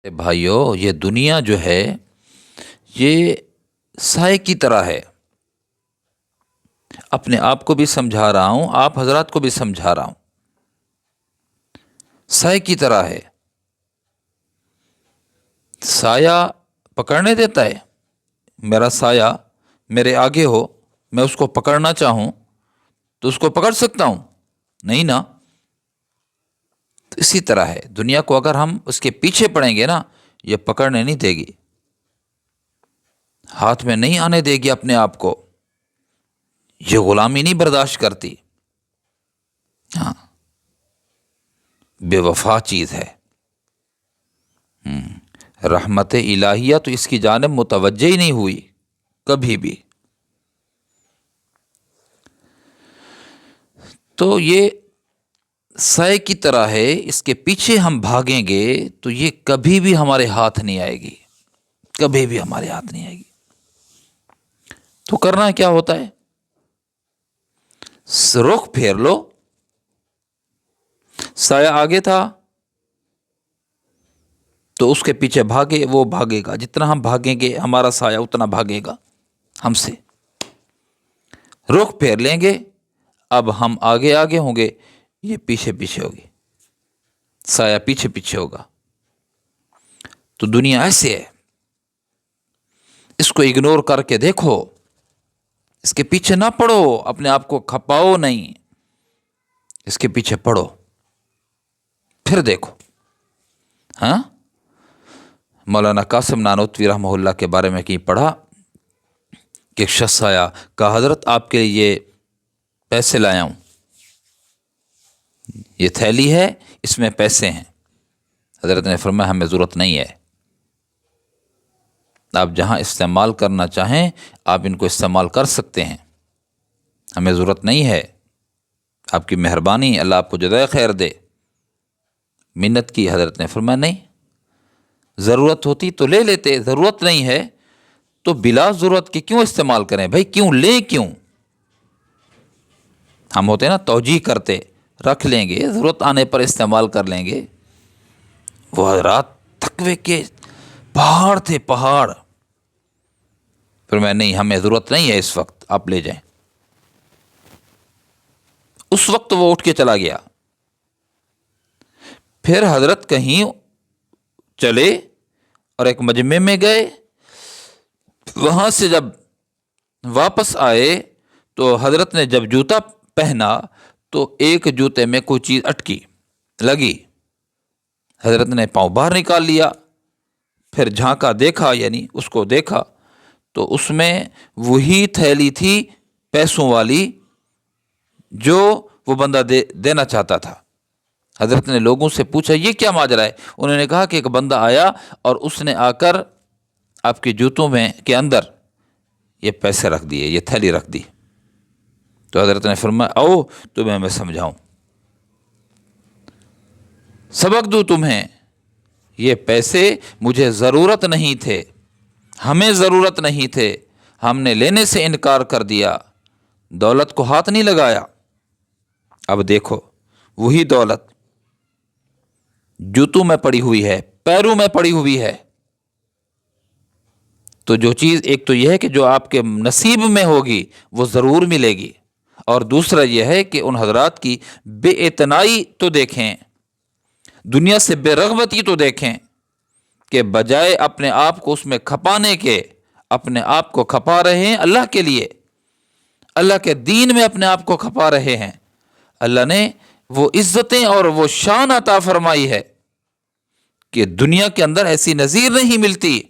بھائیو، یہ دنیا جو ہے یہ سائے کی طرح ہے۔ اپنے آپ کو بھی سمجھا رہا ہوں، آپ حضرات کو بھی سمجھا رہا ہوں۔ سائے کی طرح ہے، سایہ پکڑنے دیتا ہے۔ میرا سایہ میرے آگے ہو، میں اس کو پکڑنا چاہوں تو اس کو پکڑ سکتا ہوں؟ نہیں نا۔ تو اسی طرح ہے دنیا کو، اگر ہم اس کے پیچھے پڑیں گے نا، یہ پکڑنے نہیں دے گی، ہاتھ میں نہیں آنے دے گی اپنے آپ کو، یہ غلامی نہیں برداشت کرتی۔ ہاں، بے وفا چیز ہے۔ رحمت الہیہ تو اس کی جانب متوجہ ہی نہیں ہوئی کبھی بھی۔ تو یہ سائے کی طرح ہے، اس کے پیچھے ہم بھاگیں گے تو یہ کبھی بھی ہمارے ہاتھ نہیں آئے گی، کبھی بھی ہمارے ہاتھ نہیں آئے گی۔ تو کرنا کیا ہوتا ہے؟ رخ پھیر لو۔ سایہ آگے تھا تو اس کے پیچھے بھاگے، وہ بھاگے گا، جتنا ہم بھاگیں گے ہمارا سایہ اتنا بھاگے گا ہم سے۔ رخ پھیر لیں گے، اب ہم آگے آگے ہوں گے، یہ پیچھے پیچھے ہوگی، سایہ پیچھے پیچھے ہوگا۔ تو دنیا ایسے ہے، اس کو اگنور کر کے دیکھو، اس کے پیچھے نہ پڑو، اپنے آپ کو کھپاؤ نہیں، اس کے پیچھے پڑو، پھر دیکھو۔ ہاں، مولانا قاسم نانوتوی رحمہ اللہ کے بارے میں کہیں پڑھا کہ ایک شخص آیا، کہا حضرت آپ کے لیے پیسے لایا ہوں، یہ تھیلی ہے، اس میں پیسے ہیں۔ حضرت نے فرمایا ہمیں ضرورت نہیں ہے، آپ جہاں استعمال کرنا چاہیں آپ ان کو استعمال کر سکتے ہیں، ہمیں ضرورت نہیں ہے، آپ کی مہربانی، اللہ آپ کو جزائے خیر دے۔ منت کی، حضرت نے فرمایا نہیں، ضرورت ہوتی تو لے لیتے، ضرورت نہیں ہے تو بلا ضرورت کے کیوں استعمال کریں بھائی، کیوں لیں کیوں؟ ہم ہوتے نا توجیہ کرتے، رکھ لیں گے، ضرورت آنے پر استعمال کر لیں گے۔ وہ حضرات تقوی کے پہاڑ تھے، پہاڑ۔ پھر میں نہیں، ہمیں ضرورت نہیں ہے اس وقت، آپ لے جائیں۔ اس وقت وہ اٹھ کے چلا گیا۔ پھر حضرت کہیں چلے اور ایک مجمع میں گئے، وہاں سے جب واپس آئے تو حضرت نے جب جوتا پہنا تو ایک جوتے میں کوئی چیز اٹکی لگی، حضرت نے پاؤں باہر نکال لیا، پھر جھانکا، دیکھا، یعنی اس کو دیکھا تو اس میں وہی تھیلی تھی پیسوں والی جو وہ بندہ دینا چاہتا تھا۔ حضرت نے لوگوں سے پوچھا یہ کیا ماجرا ہے؟ انہوں نے کہا کہ ایک بندہ آیا اور اس نے آ کر آپ کے جوتوں میں کے اندر یہ پیسے رکھ دیے، یہ تھیلی رکھ دی۔ تو حضرت نے فرمایا آؤ تمہیں میں سمجھاؤں، سبق دوں تمہیں، یہ پیسے مجھے ضرورت نہیں تھے، ہمیں ضرورت نہیں تھے، ہم نے لینے سے انکار کر دیا، دولت کو ہاتھ نہیں لگایا۔ اب دیکھو وہی دولت جوتوں میں پڑی ہوئی ہے، پیروں میں پڑی ہوئی ہے۔ تو جو چیز ایک تو یہ ہے کہ جو آپ کے نصیب میں ہوگی وہ ضرور ملے گی، اور دوسرا یہ ہے کہ ان حضرات کی بے اعتنائی تو دیکھیں، دنیا سے بے رغبتی تو دیکھیں، کہ بجائے اپنے آپ کو اس میں کھپانے کے اپنے آپ کو کھپا رہے ہیں اللہ کے لیے، اللہ کے دین میں اپنے آپ کو کھپا رہے ہیں۔ اللہ نے وہ عزتیں اور وہ شان عطا فرمائی ہے کہ دنیا کے اندر ایسی نظیر نہیں ملتی۔